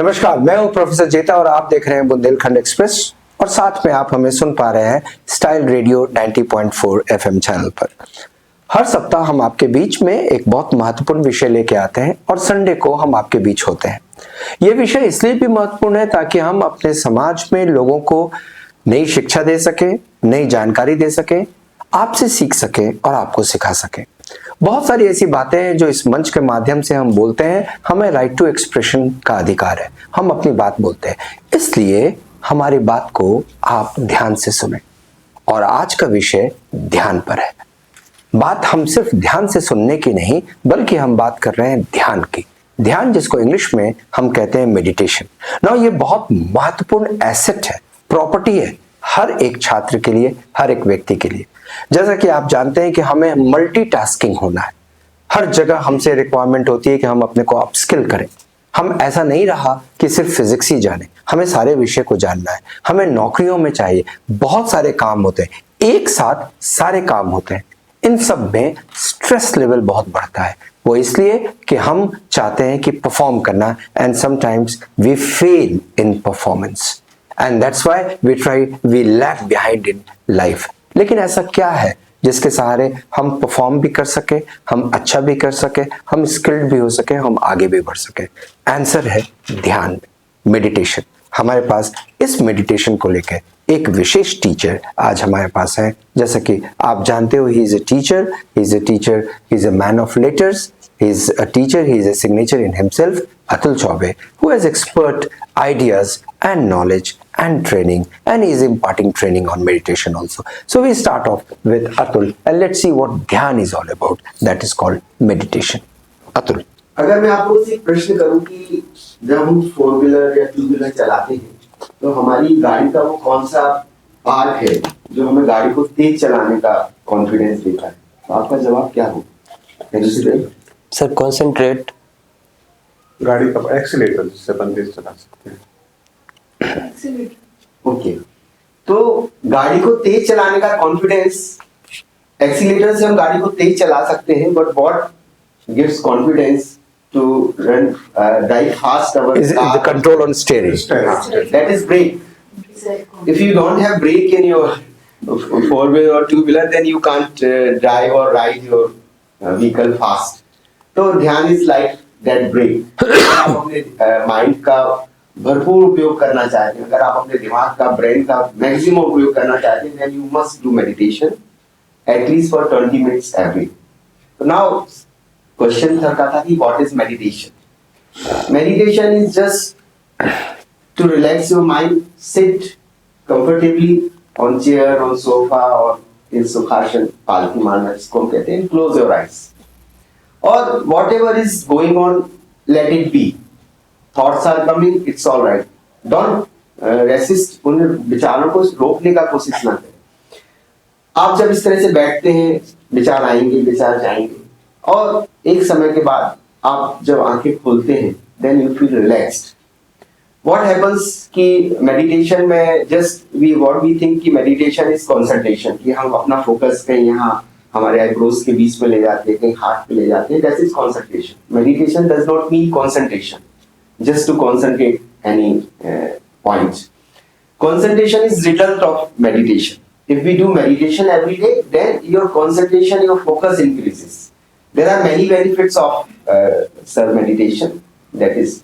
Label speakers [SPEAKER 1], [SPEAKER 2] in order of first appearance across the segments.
[SPEAKER 1] नमस्कार, मैं हूं प्रोफेसर जेता और आप देख रहे हैं बुंदेलखंड एक्सप्रेस और साथ में आप हमें सुन पा रहे हैं स्टाइल रेडियो 90.4 एफएम चैनल पर। हर सप्ताह हम आपके बीच में एक बहुत महत्वपूर्ण विषय लेके आते हैं और संडे को हम आपके बीच होते हैं। ये विषय इसलिए भी महत्वपूर्ण है ताकि हम अपने समाज में लोगों को नई शिक्षा दे सके, नई जानकारी दे सके, आपसे सीख सके और आपको सिखा सके। बहुत सारी ऐसी बातें हैं जो इस मंच के माध्यम से हम बोलते हैं। हमें राइट टू एक्सप्रेशन का अधिकार है, हम अपनी बात बोलते हैं, इसलिए हमारी बात को आप ध्यान से सुने। और आज का विषय ध्यान पर है। बात हम सिर्फ ध्यान से सुनने की नहीं, बल्कि हम बात कर रहे हैं ध्यान की। ध्यान जिसको इंग्लिश में हम कहते हैं मेडिटेशन। नाउ ये बहुत महत्वपूर्ण एसेट है, प्रॉपर्टी है हर एक छात्र के लिए, हर एक व्यक्ति के लिए। जैसा कि आप जानते हैं कि हमें मल्टीटास्किंग होना है। हर जगह हमसे रिक्वायरमेंट होती है कि हम अपने को अपस्किल करें। हम ऐसा नहीं रहा कि सिर्फ फिजिक्स ही जाने, हमें सारे विषय को जानना है। हमें नौकरियों में चाहिए, बहुत सारे काम होते हैं, एक साथ सारे काम होते हैं। इन सब में स्ट्रेस लेवल बहुत बढ़ता है। वो इसलिए कि हम चाहते हैं कि परफॉर्म करना, and sometimes we fail in performance and that's why we lag behind in life. लेकिन ऐसा क्या है जिसके सहारे हम परफॉर्म भी कर सके, हम अच्छा भी कर सके, हम स्किल्ड भी हो सके, हम आगे भी बढ़ सके? आंसर है ध्यान, मेडिटेशन। हमारे पास इस मेडिटेशन को लेकर एक विशेष टीचर आज हमारे पास है। जैसा कि आप जानते हो, he is a teacher, he is a man of letters, he is a teacher, he is a signature in himself, Atul Chaube, who has expert ideas and knowledge and training, and he is imparting training on meditation also. So we start off with Atul and let's see what dhyan is all about. That is called meditation. Atul.
[SPEAKER 2] अगर मैं आपको एक प्रश्न करूं कि जब हम 4 wheeler या 2 व्हीलर चलाते हैं तो हमारी गाड़ी का वो कौन सा पार्ट है जो हमें गाड़ी को तेज चलाने का कॉन्फिडेंस देता है, तो आपका जवाब क्या होगा?
[SPEAKER 1] Sir, concentrate.
[SPEAKER 3] गाड़ी का एक्सीलेटर, जिससे अपन तेज चला सकते हैं।
[SPEAKER 2] ओके, तो गाड़ी को तेज चलाने का कॉन्फिडेंस, एक्सीलेटर से हम गाड़ी को तेज चला सकते हैं, but what gives confidence to run drive fast our
[SPEAKER 1] Is it the control on steering?
[SPEAKER 2] That is brake. If you don't have brake in your 4-wheeler or 2-wheeler, then you can't drive or ride your vehicle fast. तो ध्यान is like that break. आप अपने mind का भरपूर उपयोग करना चाहते हैं, अगर आप अपने दिमाग का, ब्रेन का मैक्सिमम उपयोग करना चाहते हैं, then you must do meditation at least for 20 minutes every day. So now question था कि what is meditation? Meditation is just to relax your mind, sit comfortably on chair, on sofa or in सुखासन, पालथी मारना जिसको हम कहते हैं, close your eyes. Or whatever is going on, let it be. Thoughts are coming, it's all right. Don't resist. उन विचारों को रोकने का कोशिश ना करें। आप जब इस तरह से बैठते हैं, विचार आएंगे, विचार जाएंगे, और एक समय के बाद आप जब आंखें खोलते हैं, then you feel relaxed. What happens कि meditation में what we think कि meditation is concentration, कि हम अपना focus कहीं यहाँ हमारे आईब्रोज के बीच में ले जाते हैं, कहीं हाथ पे ले जाते हैं, that is concentration. Meditation does not mean concentration, just to concentrate any point. Concentration is result of meditation. If we do meditation every day, then your concentration, your focus increases. There are many benefits of meditation, that is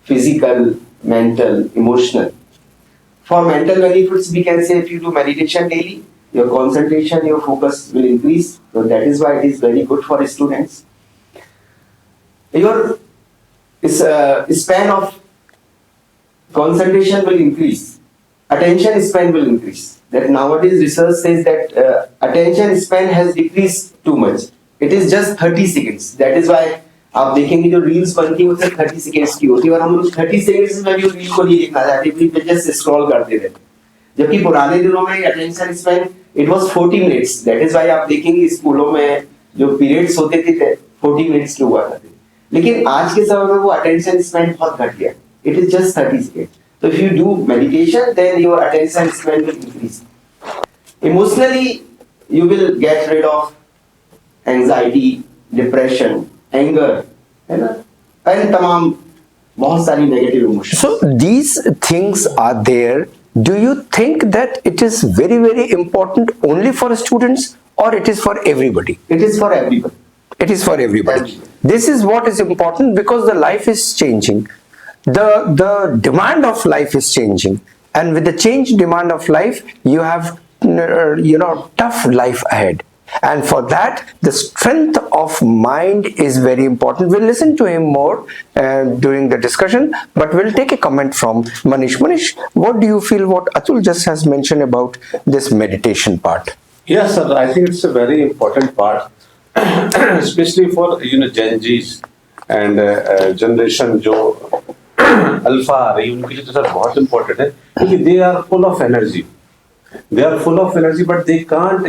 [SPEAKER 2] physical, mental, emotional. For mental benefits, we can say if you do meditation daily, your concentration, your focus will increase. So that is why it is very good for students. Your span of concentration will increase. Attention span will increase. That nowadays research says that attention span has decreased too much. It is just 30 seconds. That is why आप देखेंगे जो reels बनती है वो सिर्फ 30 seconds की होती है, और हम लोग 30 सेकेंड्स में भी रील को नहीं देखना चाहते, जस्ट स्क्रॉल करते रहते। जबकि पुराने दिनों में attention span it was 40 minutes. That is why आप देखेंगे स्कूलों में जो पीरियड्स होते थे 40 मिनट्स के हुआ करते थे, लेकिन आज के समय में वो अटेंशन स्पैन बहुत घट गया, इट इज जस्ट 30 सेकंड। तो if you do meditation then your attention span will increase. Emotionally you will get rid of anxiety, depression, anger, है ना, एंड तमाम बहुत सारी negative emotion.
[SPEAKER 1] So these things are there. Do you think that it is very, very important only for students or it is for everybody?
[SPEAKER 2] It is for everyone.
[SPEAKER 1] It is for everybody.
[SPEAKER 2] Everybody.
[SPEAKER 1] This is what is important because the life is changing. The demand of life is changing. And with the changed demand of life, you have, tough life ahead. And for that, the strength of mind is very important. We'll listen to him more during the discussion, but we'll take a comment from Manish. Manish, what do you feel what Atul just has mentioned about this meditation part?
[SPEAKER 3] Yes, sir. I think it's a very important part, especially for Gen Zs and generation जो alpha आ रही है उनके लिए तो sir बहुत important है क्योंकि they are full of energy. They are full of energy, but they can't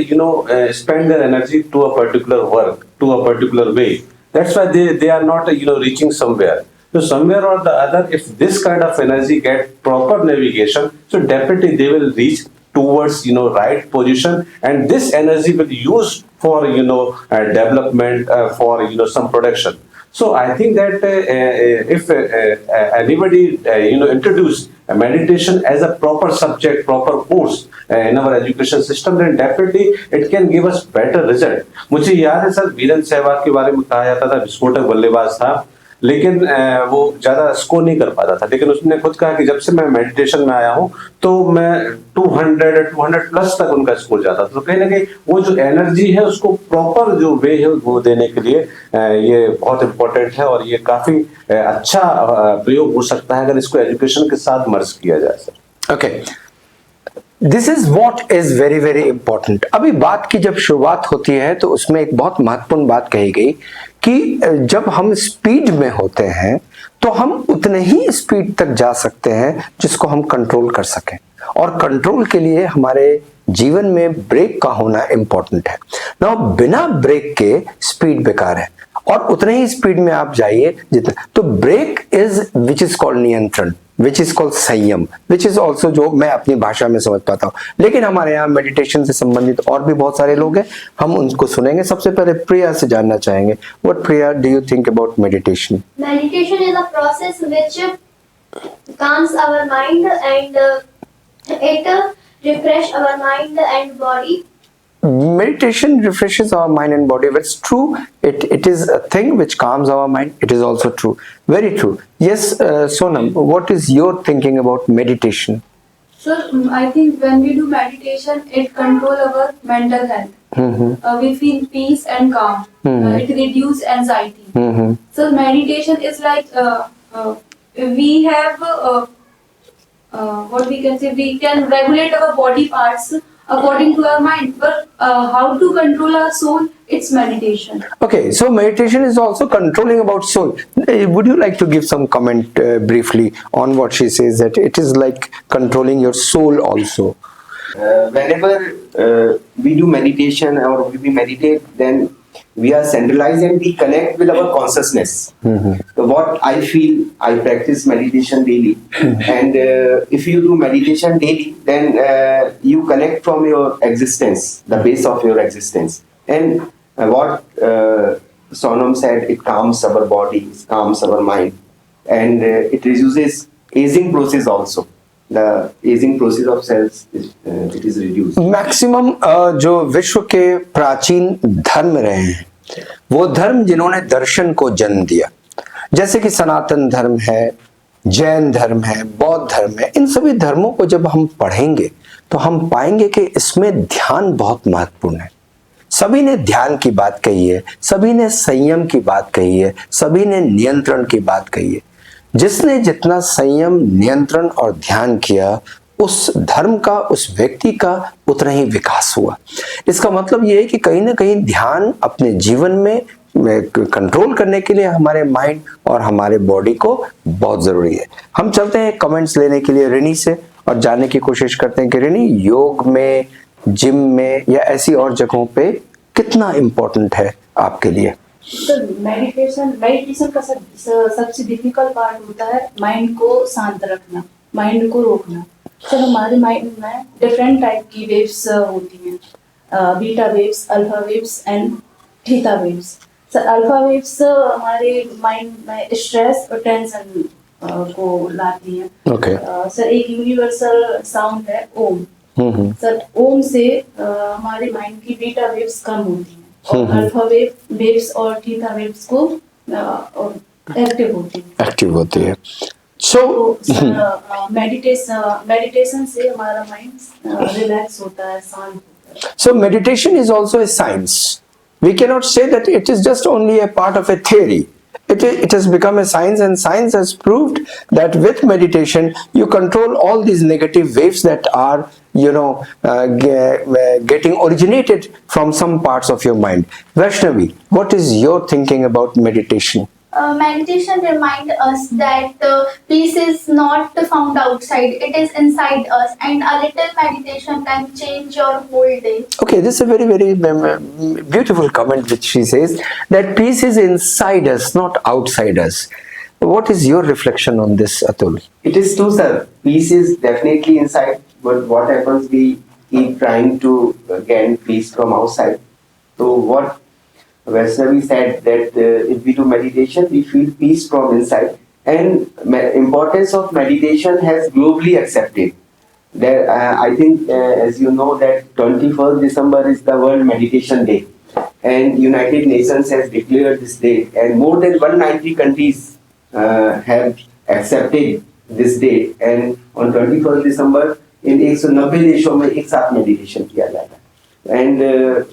[SPEAKER 3] spend their energy to a particular work, to a particular way. That's why they are not reaching somewhere. So somewhere or the other, if this kind of energy get proper navigation, so definitely they will reach towards right position, and this energy will use for development, for some production. So I think that if anybody introduce meditation as a proper subject, proper course in our education system, then definitely it can give us better result. मुझे याद है sir Virendra Sehwag के बारे में कहा जाता था विस्फोटक बल्लेबाज था, लेकिन वो ज्यादा स्कोर नहीं कर पाता था, लेकिन उसने खुद कहा कि जब से मैं मेडिटेशन में आया हूं तो मैं 200 प्लस तक उनका स्कोर जाता था। तो कहीं ना कहीं वो जो एनर्जी है उसको प्रॉपर जो वे है वो देने के लिए ये बहुत इंपॉर्टेंट है और ये काफी अच्छा प्रयोग हो सकता है अगर इसको एजुकेशन के साथ मर्ज किया जाए sir.
[SPEAKER 1] Okay. This is what is very very important. अभी बात की जब शुरुआत होती है तो उसमें एक बहुत महत्वपूर्ण बात कही गई कि जब हम स्पीड में होते हैं तो हम उतने ही स्पीड तक जा सकते हैं जिसको हम कंट्रोल कर सकें, और कंट्रोल के लिए हमारे जीवन में ब्रेक का होना इंपॉर्टेंट है ना। बिना ब्रेक के स्पीड बेकार है, और उतने ही स्पीड में आप जाइए जितना। तो brake is which is called नियंत्रण, विच इज कॉल्ड संयम, विच इज ऑल्सो जो मैं अपनी भाषा में समझ पाता हूँ। लेकिन हमारे यहाँ मेडिटेशन से संबंधित और भी बहुत सारे लोग हैं, हम उनको सुनेंगे। सबसे पहले प्रिया से जानना चाहेंगे, what Priya do you think about meditation?
[SPEAKER 4] Meditation is a process which calms our mind and it refresh our mind and body.
[SPEAKER 1] Meditation refreshes our mind and body. It's true. It is a thing which calms our mind. It is also true. Very true. Yes, Sonam, what is your thinking about meditation?
[SPEAKER 5] So I think when we do meditation, it control our mental health. We feel peace and calm. It reduces anxiety. So meditation is like we have what we can say. We can regulate our body parts according to our mind, but how to control our soul, it's meditation.
[SPEAKER 1] Okay, so meditation is also controlling about soul. Would you like to give some comment briefly on what she says, that it is like controlling your soul also?
[SPEAKER 2] Whenever we do meditation or we meditate, then we are centralized and we connect with our consciousness. So what I feel, I practice meditation daily, and if you do meditation daily, then you connect from your existence, the base of your existence. And what Sonam said, it calms our body, it calms our mind, and it reduces aging process also. The aging process of cells it is reduced.
[SPEAKER 1] Maximum जो विश्व के प्राचीन धर्म रहे हैं, वो धर्म जिन्होंने दर्शन को जन्म दिया, जैसे कि सनातन धर्म है, जैन धर्म है, बौद्ध धर्म है, इन सभी धर्मों को जब हम पढ़ेंगे तो हम पाएंगे कि इसमें ध्यान बहुत महत्वपूर्ण है। सभी ने ध्यान की बात कही है, सभी ने संयम की बात कही है, सभी ने नियंत्रण की बात कही है। जिसने जितना संयम, नियंत्रण और ध्यान किया, उस धर्म का, उस व्यक्ति का उतना ही विकास हुआ। इसका मतलब यह है कि कहीं ना कहीं ध्यान अपने जीवन में कंट्रोल करने के लिए हमारे माइंड और हमारे बॉडी को बहुत जरूरी है। हम चलते हैं कमेंट्स लेने के लिए रिनी से और जानने की कोशिश करते हैं कि रिनी, योग में, जिम में या ऐसी और जगहों पे कितना इम्पोर्टेंट है आपके लिए?
[SPEAKER 5] तो मेडिटेशन का सबसे डिफिकल्ट पार्ट होता है माइंड को शांत रखना, माइंड को रोकना। सर हमारे माइंड में डिफरेंट टाइप की वेव्स होती हैं, beta waves, alpha waves and theta waves. Sir alpha waves हमारे माइंड में स्ट्रेस और टेंशन को लाती हैं।
[SPEAKER 1] Okay.
[SPEAKER 5] सर एक यूनिवर्सल साउंड है ओम। सर ओम से हमारे माइंड की बीटा वेव्स कम होती हैं और अल्फा वेव्स और थीटा वेव्स को एक्टिव होती हैं।
[SPEAKER 1] एक्टिव होती है। So,
[SPEAKER 5] मेडिटेशन से हमारा माइंड रिलैक्स होता है, शांत होता है।
[SPEAKER 1] so meditation is also a science. We cannot say that it is just only a part of a theory. It has become a science, and science has proved that with meditation you control all these negative waves that are, getting originated from some parts of your mind. Vaishnavi, what is your thinking about meditation?
[SPEAKER 4] Meditation reminds us that peace is not found outside, it is inside us, and a little meditation can change your whole day.
[SPEAKER 1] Okay, this is a very, very beautiful comment which she says, that peace is inside us, not outside us. What is your reflection on this, Atul?
[SPEAKER 2] It is true, sir. Peace is definitely inside, but what happens, we keep trying to gain peace from outside. So what Vaishnavi said, that if we do meditation, we feel peace from inside. And importance of meditation has globally accepted. There, I think, as you know, that 21st December is the World Meditation Day, and United Nations has declared this day, and more than 190 countries have accepted this day. And on 21st December, in 190 देशों में एक साथ meditation किया जाता है. And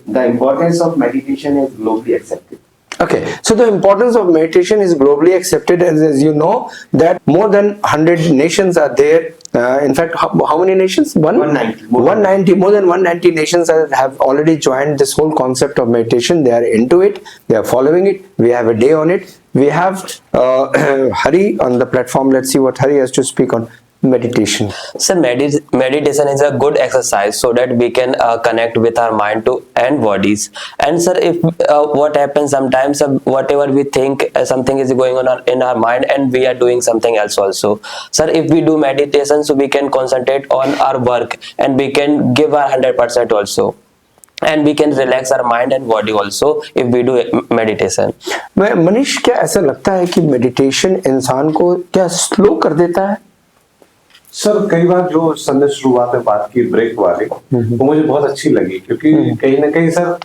[SPEAKER 2] the importance of meditation is globally accepted.
[SPEAKER 1] Okay, so the importance of meditation is globally accepted, as you know that more than 100 nations are there. In fact, how many nations?
[SPEAKER 2] 190.
[SPEAKER 1] 190, more than 190 nations have already joined this whole concept of meditation. They are into it, they are following it. We have a day on it. We have Hari on the platform. Let's see what Hari has to speak on meditation.
[SPEAKER 6] So meditation is a good exercise so that we can connect with our mind and bodies. And sir, if what happens sometimes, whatever we think, something is going on in our mind and we are doing something else also. Sir, if we do meditation, so we can concentrate on our work and we can give our 100% also. And we can relax our mind and body also if we do meditation.
[SPEAKER 1] Manish, क्या ऐसा लगता है कि meditation इंसान को क्या slow कर देता है?
[SPEAKER 3] सर, कई बार जो सर ने शुरुआत में बात की ब्रेक वाली, वो मुझे बहुत अच्छी लगी, क्योंकि कहीं ना कहीं सर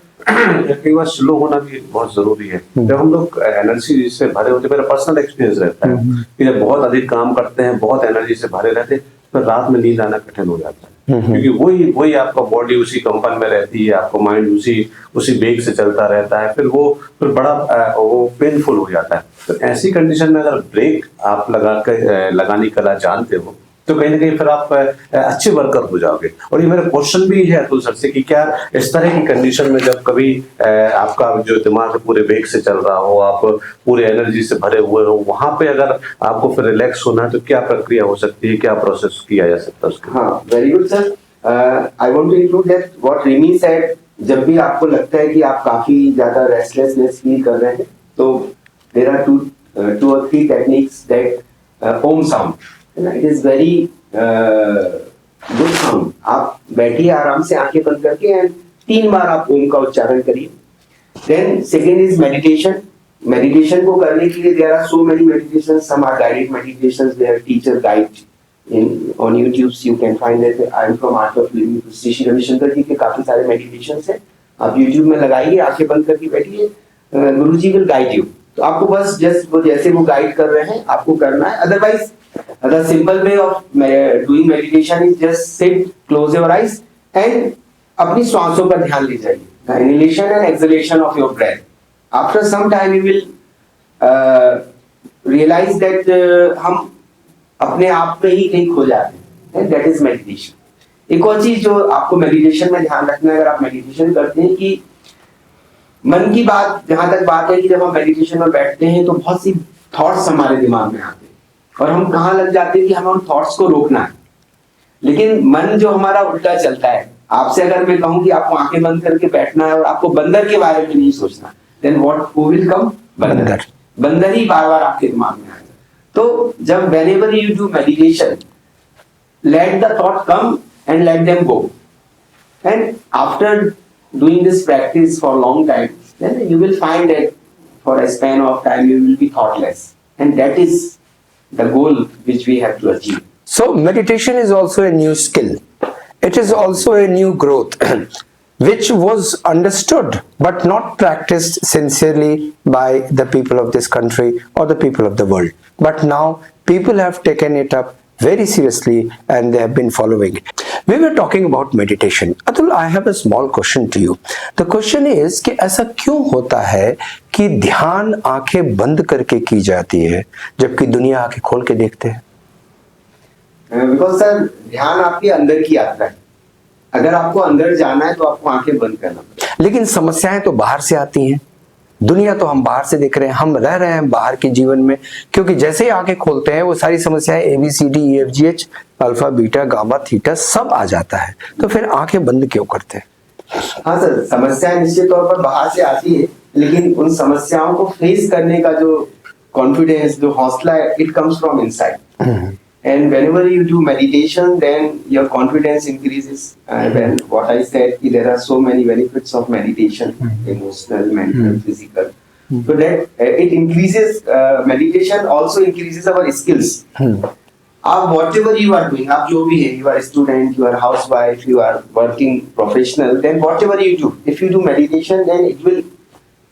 [SPEAKER 3] कई बार स्लो होना भी बहुत जरूरी है। जब हम लोग एनर्जी से भरे होते, मेरा पर्सनल एक्सपीरियंस रहता है कि जब बहुत अधिक काम करते हैं, बहुत एनर्जी से भरे रहते हैं, तो रात में नींद आना कठिन हो जाता है, क्योंकि वही आपका बॉडी उसी कंपन में रहती है, आपको माइंड उसी वेग से चलता रहता है, फिर बड़ा वो पेनफुल हो जाता है। तो ऐसी कंडीशन में अगर ब्रेक आप लगाने कला जानते हो, तो कहीं ना कहीं फिर आप अच्छे वर्कर हो जाओगे। और ये मेरा क्वेश्चन भी है अतुल सर से कि क्या इस तरह की कंडीशन में जब कभी आपका जो दिमाग है पूरे वेग से चल रहा हो, आप पूरे एनर्जी से भरे हुए हो, वहां पे अगर आपको फिर रिलैक्स होना है, तो क्या प्रक्रिया हो सकती है, क्या प्रोसेस किया जा सकता है उसके?
[SPEAKER 2] हाँ, very good sir. I want to include that what Rimi said. जब भी आपको लगता है कि आप काफी ज्यादा रेस्टलेसनेस फील कर रहे हैं, तो देयर आर टू और three techniques that Om sound, it is very good sound. आप बैठिए आराम से आंखें बंद करके एंड 3 बार आप ओम का उच्चारण करिए। Then second is meditation. Meditation को करने के लिए there are so many meditations, some are guided meditations, their teacher guide on YouTube you can find that I am from Art of Living, Shri Ravishankar ji के काफी सारे मेडिटेशंस हैं। आप YouTube में लगाइए, आंखें बंद करके बैठिए, गुरु जी विल गाइड यू। तो आपको बस जस्ट वो जैसे वो गाइड कर रहे हैं आपको करना है। Otherwise the simple way of doing meditation is just sit, close your eyes and अपनी श्वासों पर ध्यान ले जाइए, the inhalation and exhalation of your breath. After some time you will realize that हम अपने आप में ही कहीं खो जाते हैं, that is meditation। एक और चीज जो आपको मेडिटेशन में ध्यान रखना है, अगर आप मेडिटेशन करते हैं, कि मन की बात, जहां तक बात है कि जब हम मेडिटेशन में बैठते हैं तो बहुत सी थॉट्स हमारे दिमाग में आते हैं और हम कहाँ लग जाते हैं कि हमें उन थॉट्स को रोकना है, लेकिन मन जो हमारा उल्टा चलता है। आपसे अगर मैं कहूं कि आपको आंखें बंद करके बैठना है और आपको बंदर के बारे में नहीं सोचना, then what who will come? बंदर ही बार बार आपके दिमाग में आएगा। तो जब whenever you do meditation, let the thought come and let them go, and after doing this practice for a long time, then you will find that for a span of time you will be thoughtless, and that is the goal which we have to achieve.
[SPEAKER 1] So meditation is also a new skill. It is also a new growth which was understood but not practiced sincerely by the people of this country or the people of the world. But now people have taken it up very seriously and they have been following it. We were talking about meditation. Atul, I have a small question to you. The question is कि ऐसा क्यों होता है कि ध्यान आंखें बंद करके की जाती है जबकि दुनिया आंखें खोल के देखते हैं?
[SPEAKER 2] बिकॉज सर ध्यान आपके अंदर की यात्रा है. अगर आपको अंदर जाना है तो आपको आंखें बंद करना पड़ेगा.
[SPEAKER 1] लेकिन समस्याएं तो बाहर से आती हैं. दुनिया तो हम बाहर से देख रहे हैं, हम रह रहे हैं बाहर के जीवन में, क्योंकि जैसे ही आंखें खोलते हैं वो सारी समस्याएं ABCDEFGH alpha beta gamma theta सब आ जाता है. तो फिर आंखें बंद क्यों करते हैं?
[SPEAKER 2] हाँ सर, समस्याएं निश्चित तौर पर बाहर से आती है, लेकिन उन समस्याओं को फेस करने का जो कॉन्फिडेंस, जो हौसला है, it comes from inside. And whenever you do meditation, then your confidence increases. Then what I said, there are so many benefits of meditation, emotional, mental, physical. So that it increases, meditation also increases our skills. Whatever you are doing, आप जो भी है, you are a student, you are a housewife, you are working professional, then whatever you do, if you do meditation, then it will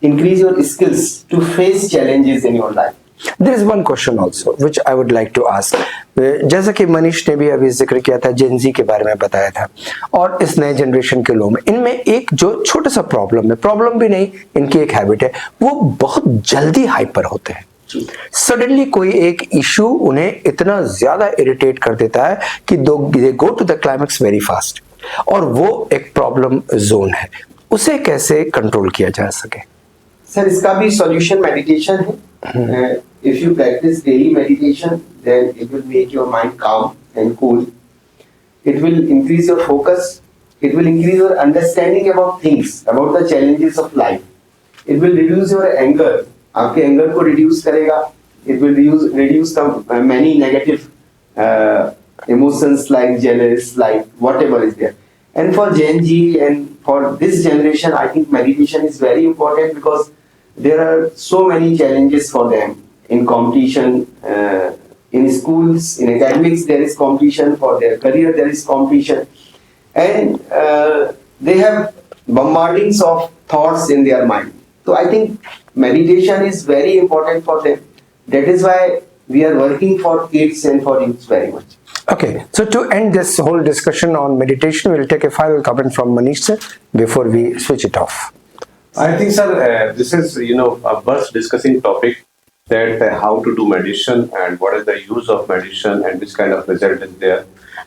[SPEAKER 2] increase your skills to face challenges in your life.
[SPEAKER 1] There is one question also which I would like to ask. जैसा कि मनीष ने भी अभी जिक्र किया था, Gen Z के बारे में बताया था, और इस नए जनरेशन के लोग में इनमें एक जो छोटा सा प्रॉब्लम है, प्रॉब्लम भी नहीं, इनकी एक हैबिट है, वो बहुत जल्दी हाइपर होते हैं. सडनली कोई एक इशू उन्हें इतना ज्यादा इरिटेट कर देता है कि they go to the climax very fast, और वो एक प्रॉब्लम जोन है. उसे कैसे कंट्रोल किया जा सके?
[SPEAKER 2] सर, इसका भी सॉल्यूशन मेडिटेशन है. If you practice daily meditation, then it will make your mind calm and cool. It will increase your focus. It will increase your understanding about things, about the challenges of life. It will reduce your anger. आपके anger को reduce करेगा. It will reduce many negative emotions like jealous, like whatever is there. And for Gen Z and for this generation, I think meditation is very important because there are so many challenges for them. In competition, in schools, in academics, there is competition. For their career, there is competition, and they have bombardings of thoughts in their mind. So I think meditation is very important for them. That is why we are working for kids and for youth very much.
[SPEAKER 1] Okay, so to end this whole discussion on meditation, we'll take a final comment from Manish sir before we switch it off.
[SPEAKER 3] I think, sir, this is a worth discussing topic. That how to do meditation and what is the use of meditation and which kind of result is there.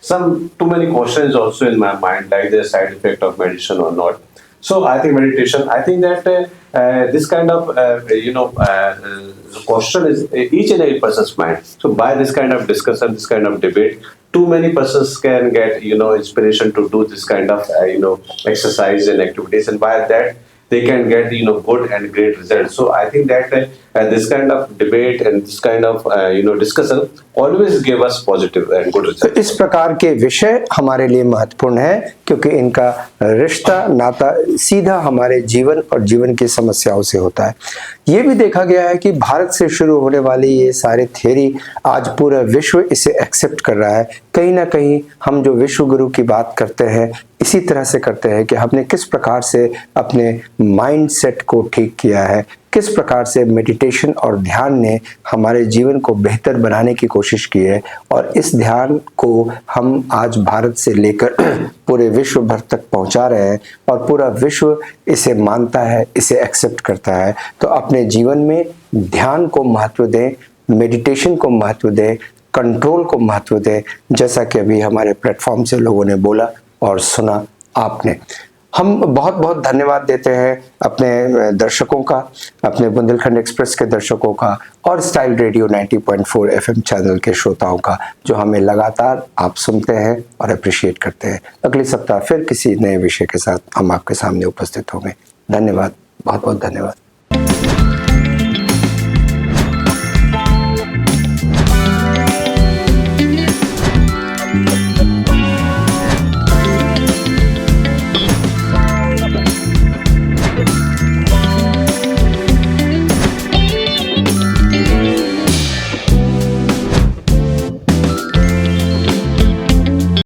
[SPEAKER 3] Too many questions also in my mind, like the side effect of meditation or not. So I think meditation. I think that this kind of question is each and every person's mind. So by this kind of discussion, this kind of debate, too many persons can get inspiration to do this kind of exercise and activities, and by that they can get good and great results. So I think that this kind of debate and this kind of discussion always give us positive and good results.
[SPEAKER 1] तो इस प्रकार के विषय हमारे लिए महत्वपूर्ण है क्योंकि इनका रिश्ता नाता सीधा हमारे जीवन और जीवन की समस्याओं से होता है. ये भी देखा गया है कि भारत से शुरू होने वाली ये सारे थ्योरी आज पूरा विश्व इसे एक्सेप्ट कर रहा है. कहीं ना कहीं हम जो विश्व गुरु की बात करते हैं इसी तरह से करते हैं कि हमने किस प्रकार से अपने माइंड सेट को ठीक किया है, किस प्रकार से मेडिटेशन और ध्यान ने हमारे जीवन को बेहतर बनाने की कोशिश की है, और इस ध्यान को हम आज भारत से लेकर पूरे विश्व भर तक पहुंचा रहे हैं और पूरा विश्व इसे मानता है, इसे एक्सेप्ट करता है. तो अपने जीवन में ध्यान को महत्व दें, मेडिटेशन को महत्व दें, कंट्रोल को महत्व दें, जैसा कि अभी हमारे प्लेटफॉर्म से लोगों ने बोला और सुना आपने. हम बहुत बहुत धन्यवाद देते हैं अपने दर्शकों का, अपने बुंदेलखंड एक्सप्रेस के दर्शकों का और स्टाइल रेडियो 90.4 FM चैनल के श्रोताओं का, जो हमें लगातार आप सुनते हैं और अप्रिशिएट करते हैं. अगले सप्ताह फिर किसी नए विषय के साथ हम आपके सामने उपस्थित होंगे. धन्यवाद, बहुत बहुत धन्यवाद.